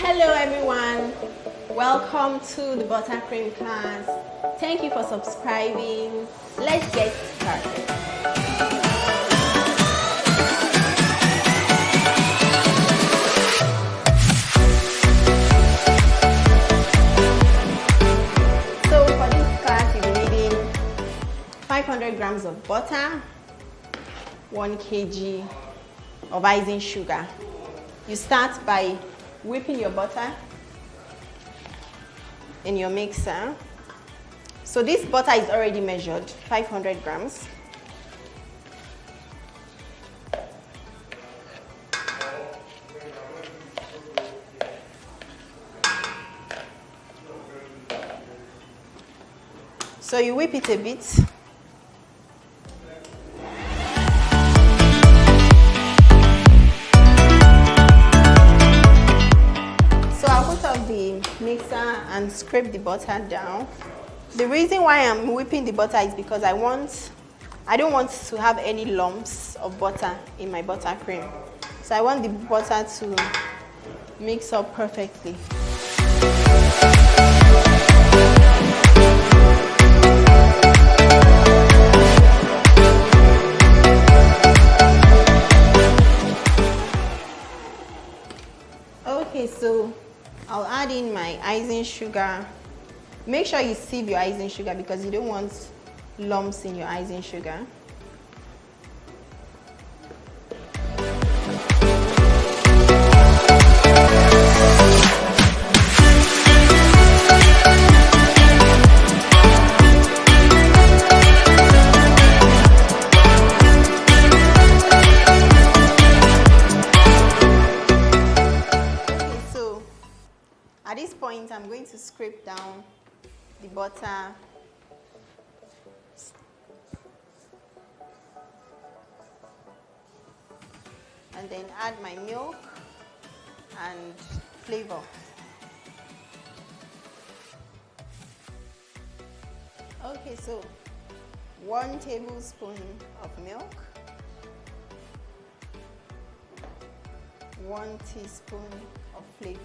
Hello everyone, welcome to the Buttercream class. Thank you for subscribing. Let's get started. So for this class you'll be needing 500 grams of butter, 1 kg of icing sugar. You start by whipping your butter in your mixer. So this butter is already measured, 500 grams. So you whip it a bit. The mixer and scrape the butter down. The reason why I'm whipping the butter is because I don't want to have any lumps of butter in my buttercream. So I want the butter to mix up perfectly. Okay, so I'll add in my icing sugar. Make sure you sieve your icing sugar because you don't want lumps in your icing sugar. At this point, I'm going to scrape down the butter. And then add my milk and flavor. Okay, so 1 tablespoon of milk, 1 teaspoon of flavor.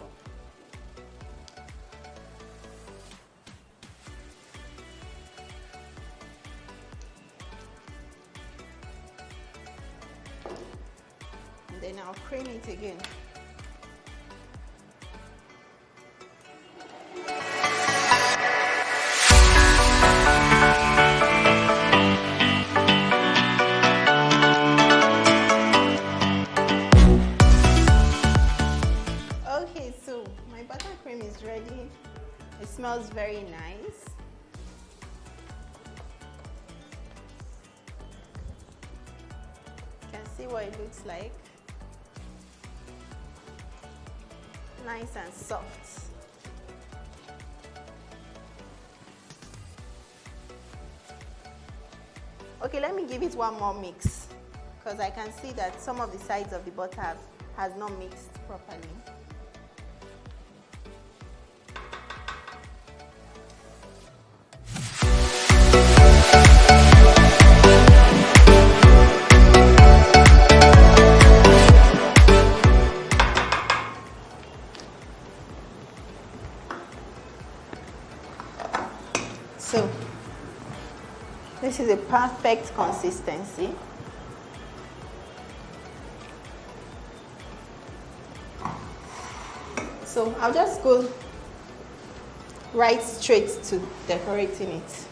Then I'll cream it again. Okay, so my buttercream is ready. It smells very nice. You can see what it looks like. Nice and soft. Okay, let me give it one more mix because I can see that some of the sides of the butter has not mixed properly. So this is a perfect consistency. So I'll just go right straight to decorating it.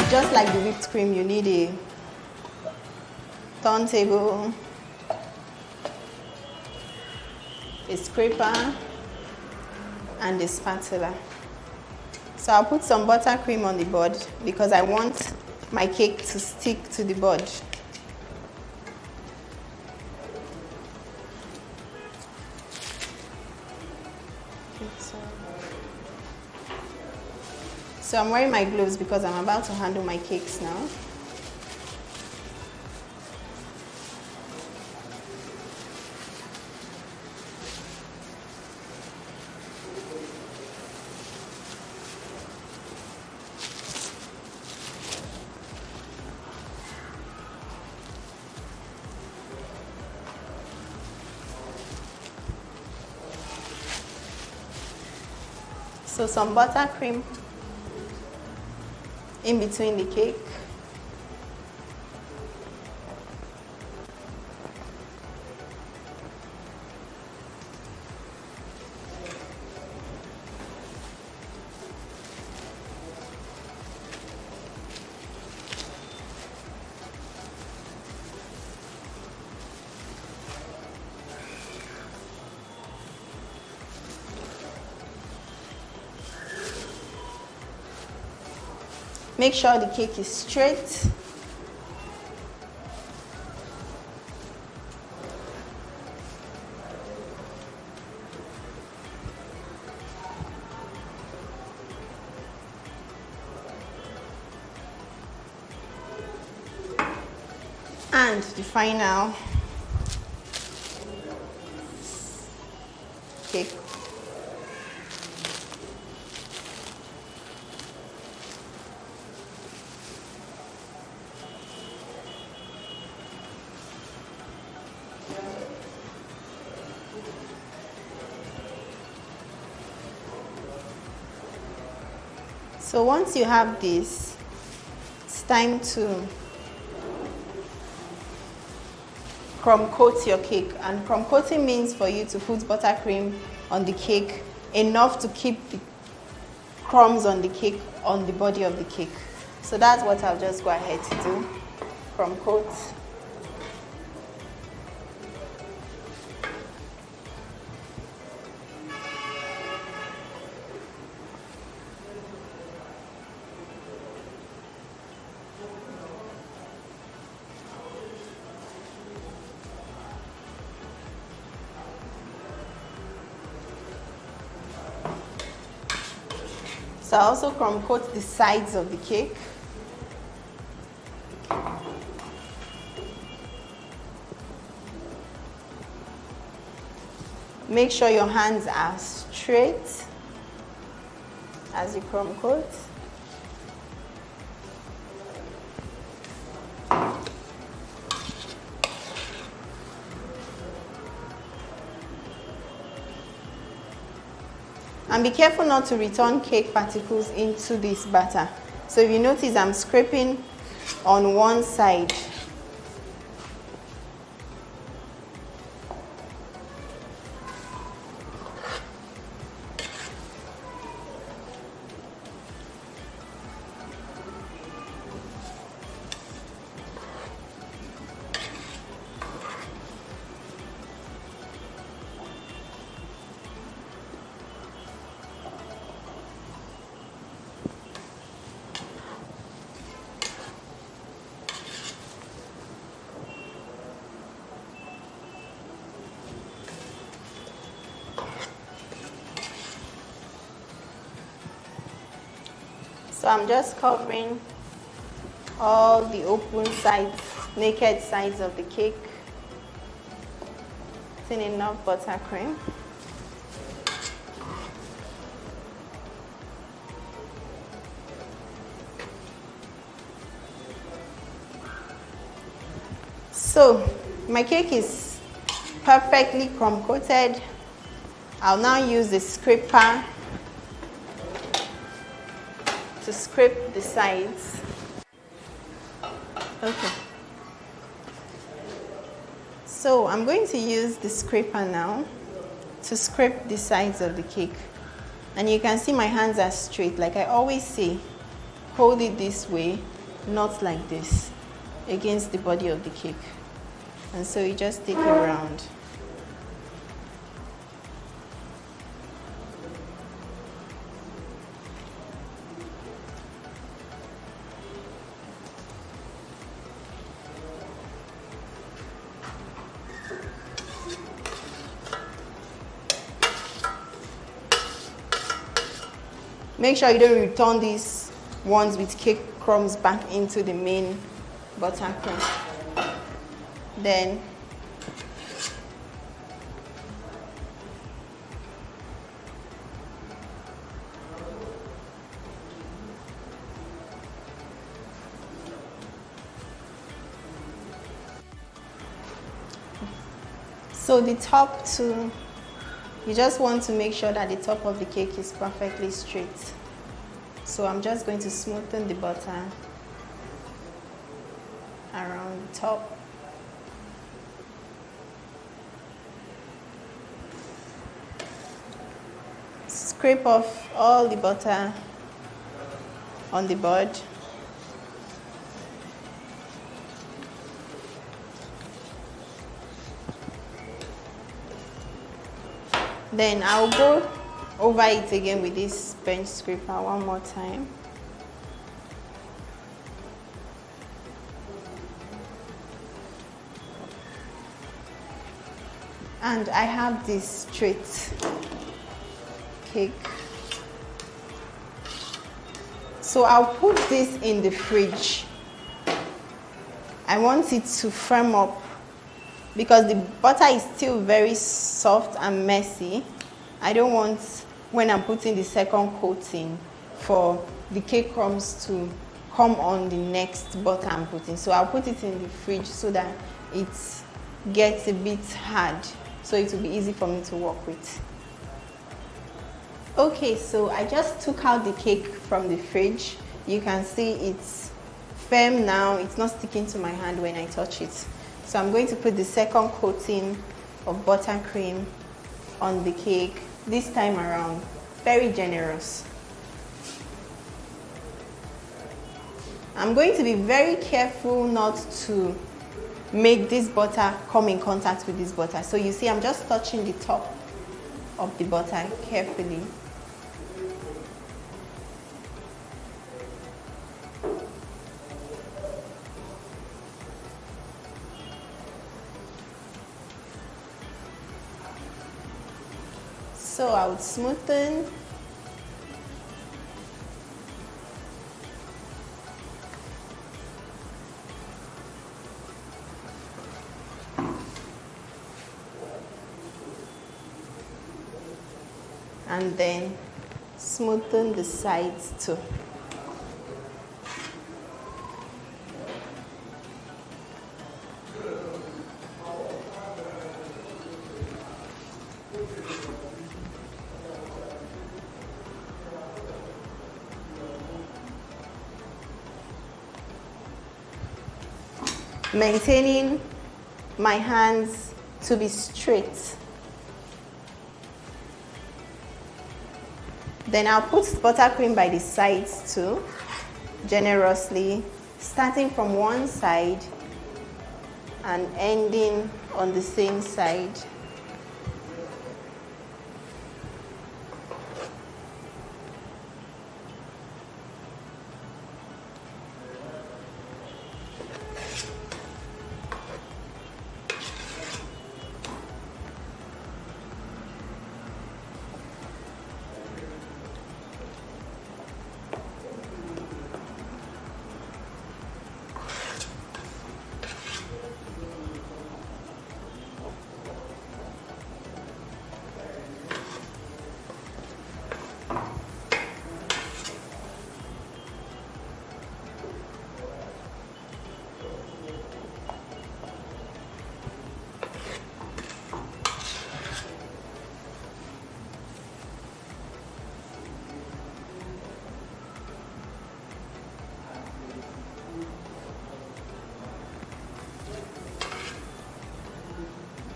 Just like the whipped cream, you need a turntable, a scraper, and a spatula. So I'll put some buttercream on the board because I want my cake to stick to the board. So I'm wearing my gloves because I'm about to handle my cakes now. So some buttercream in between the cake. Make sure the cake is straight. And the final cake. So once you have this, it's time to crumb coat your cake. And crumb coating means for you to put buttercream on the cake enough to keep the crumbs on the cake on the body of the cake. So that's what I'll just go ahead to do. Crumb coat. So I also crumb coat the sides of the cake. Make sure your hands are straight as you crumb coat. And be careful not to return cake particles into this batter. So if you notice, I'm scraping on one side. So I'm just covering all the open sides, naked sides of the cake. Putting enough buttercream. So my cake is perfectly crumb coated. I'll now use the scraper to scrape the sides. Okay. So I'm going to use the scraper now to scrape the sides of the cake. And you can see my hands are straight. Like I always say, hold it this way, not like this, against the body of the cake. And so you just take it around. Make sure you don't return these ones with cake crumbs back into the main buttercream. Then so the top two You just want to make sure that the top of the cake is perfectly straight. So I'm just going to smoothen the butter around the top. Scrape off all the butter on the board. Then I'll go over it again with this bench scraper one more time. And I have this straight cake. So I'll put this in the fridge. I want it to firm up because the butter is still very soft and messy. I don't want, when I'm putting the second coating, for the cake crumbs to come on the next butter I'm putting. So I'll put it in the fridge so that it gets a bit hard, so it will be easy for me to work with. Okay, so I just took out the cake from the fridge. You can see it's firm now. It's not sticking to my hand when I touch it. So I'm going to put the second coating of buttercream on the cake, this time around, very generous. I'm going to be very careful not to make this butter come in contact with this butter. So you see, I'm just touching the top of the butter carefully. So I would smoothen. And then smoothen the sides too. Maintaining my hands to be straight. Then I'll put buttercream by the sides too, generously, starting from one side and ending on the same side.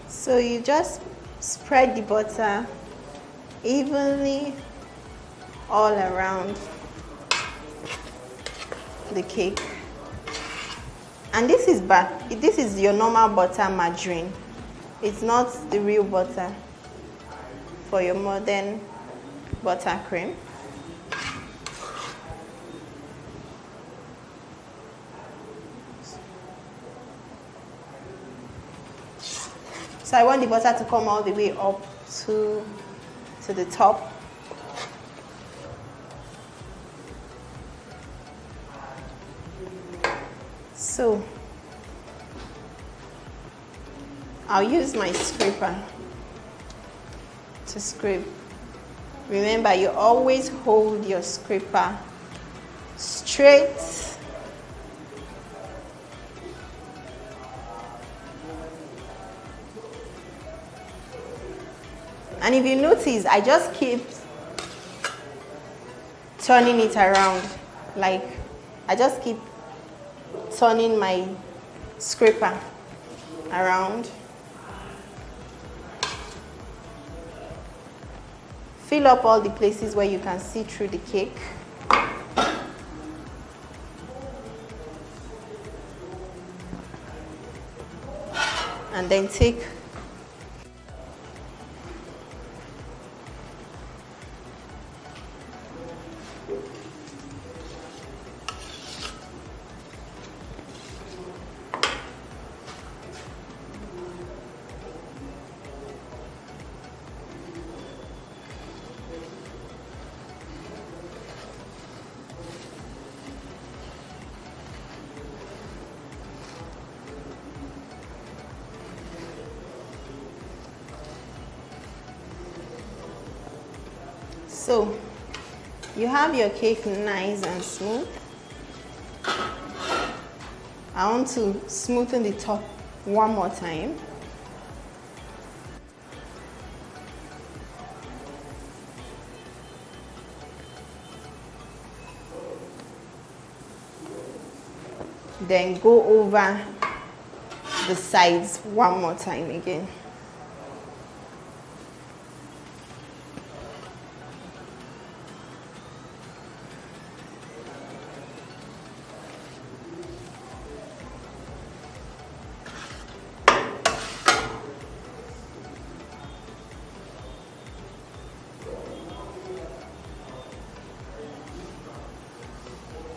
So you just spread the butter evenly all around the cake. And this is your normal butter margarine. It's not the real butter for your modern buttercream. So I want the butter to come all the way up to the top. So I'll use my scraper to scrape. Remember, you always hold your scraper straight And if you notice, I just keep turning it around. Like, I just keep turning my scraper around. Fill up all the places where you can see through the cake. And then take so you have your cake nice and smooth. I want to smoothen the top one more time. Then go over the sides one more time again.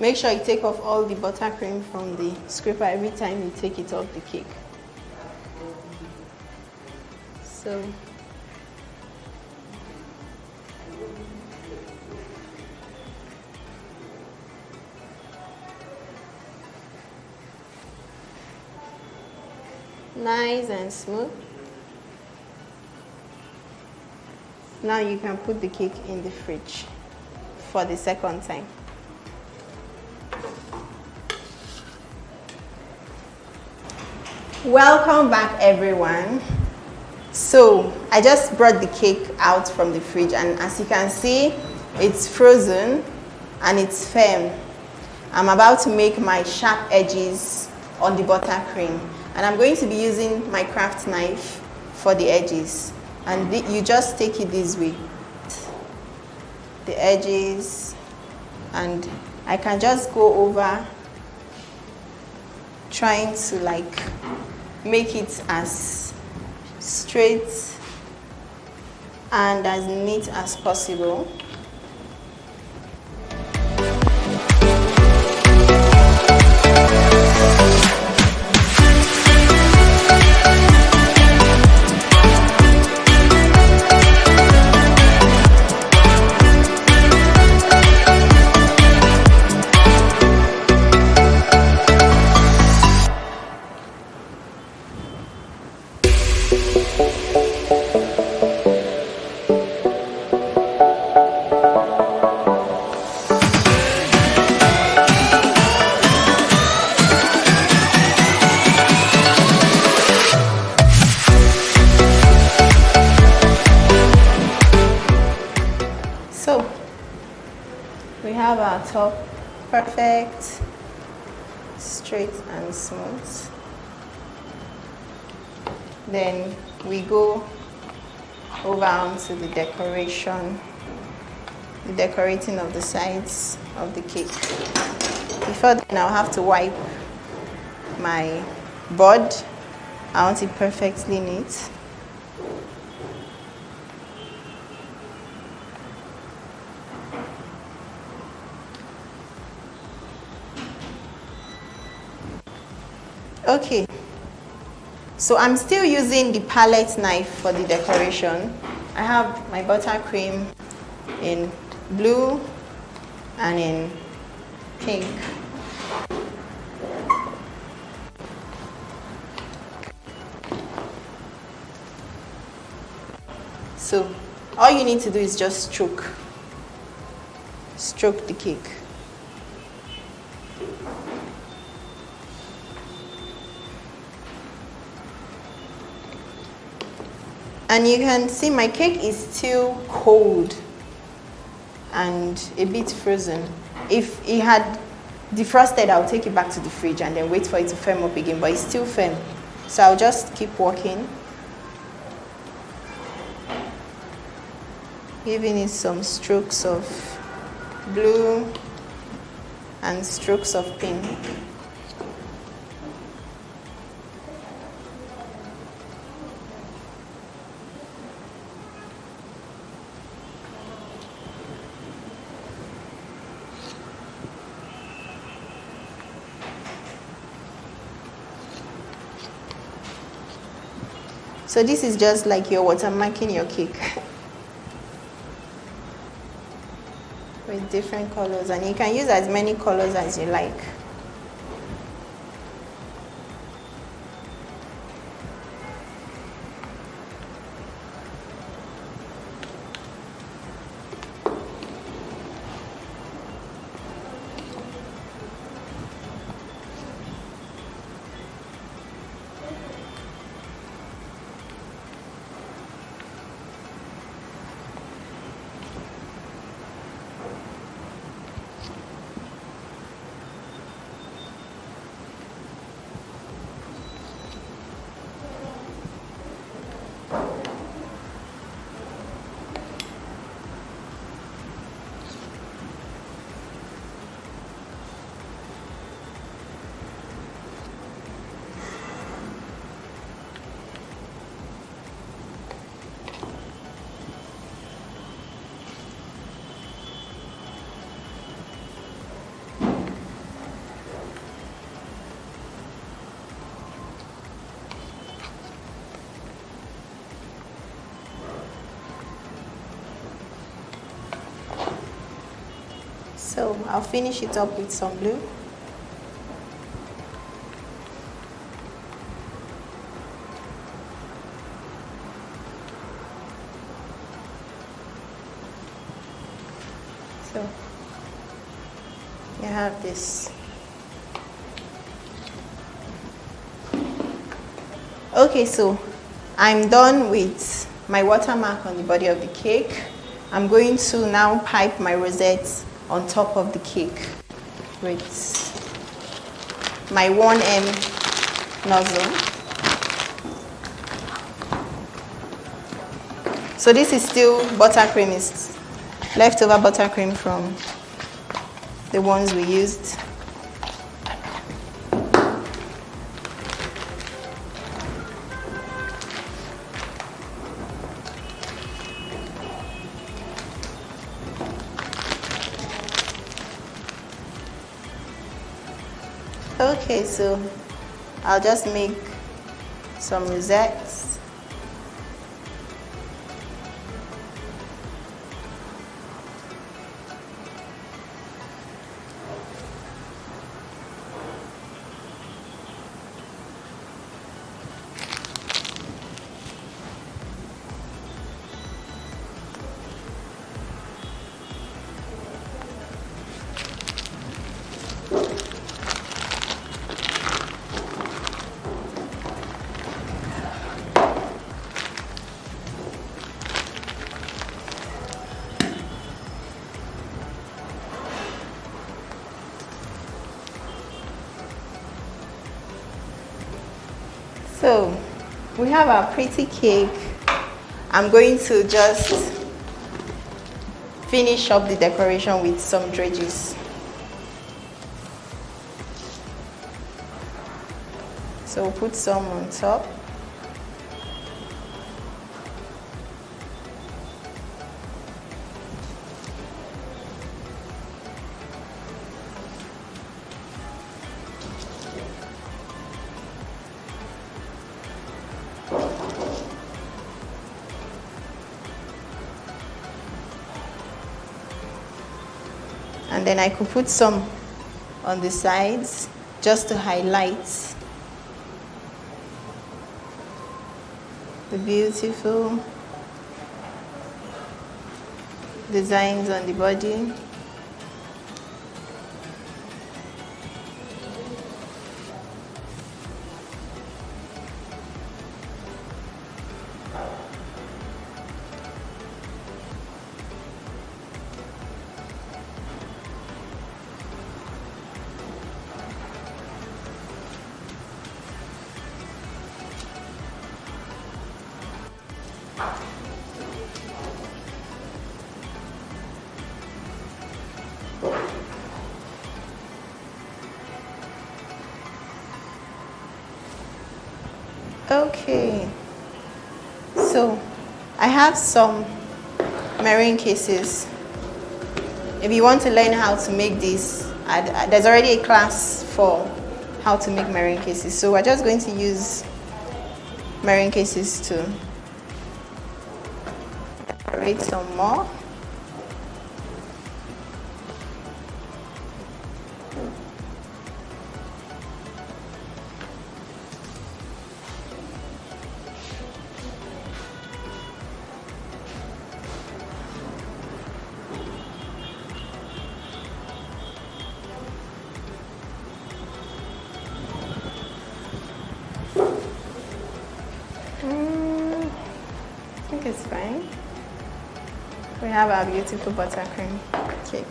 Make sure you take off all the buttercream from the scraper every time you take it off the cake. So nice and smooth. Now you can put the cake in the fridge for the second time. Welcome back, everyone. So I just brought the cake out from the fridge, and as you can see, it's frozen and it's firm. I'm about to make my sharp edges on the buttercream, and I'm going to be using my craft knife for the edges. And you just take it this way, the edges, and I can just go over trying to like make it as straight and as neat as possible. So we have our top perfect, straight and smooth. Then we go over onto the decoration, the decorating of the sides of the cake. Before then, I'll have to wipe my board. I want it perfectly neat. Okay, so I'm still using the palette knife for the decoration. I have my buttercream in blue and in pink. So all you need to do is just stroke the cake. And you can see my cake is still cold and a bit frozen. If it had defrosted, I'll take it back to the fridge and then wait for it to firm up again, but it's still firm. So I'll just keep working, giving it some strokes of blue and strokes of pink. So this is just like you're watermarking your cake with different colors, and you can use as many colors as you like. So I'll finish it up with some blue. So you have this. Okay, so I'm done with my watermark on the body of the cake. I'm going to now pipe my rosette on top of the cake with my 1M nozzle. So this is still buttercream, it's leftover buttercream from the ones we used. Okay, so I'll just make some rosettes. So we have our pretty cake. I'm going to just finish up the decoration with some dredges. So we'll put some on top. And then I could put some on the sides just to highlight the beautiful designs on the body. Okay, so I have some meringue cases. If you want to learn how to make this, there's already a class for how to make meringue cases. So we're just going to use meringue cases to create some more. I think it's fine. We have our beautiful buttercream cake.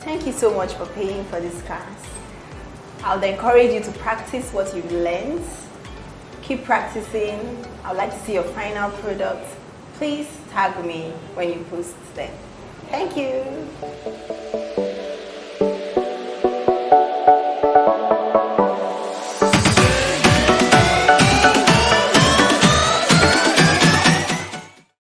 Thank you so much for paying for this class. I'll encourage you to practice what you've learned. Keep practicing. I'd like to see your final product. Please tag me when you post them. Thank you.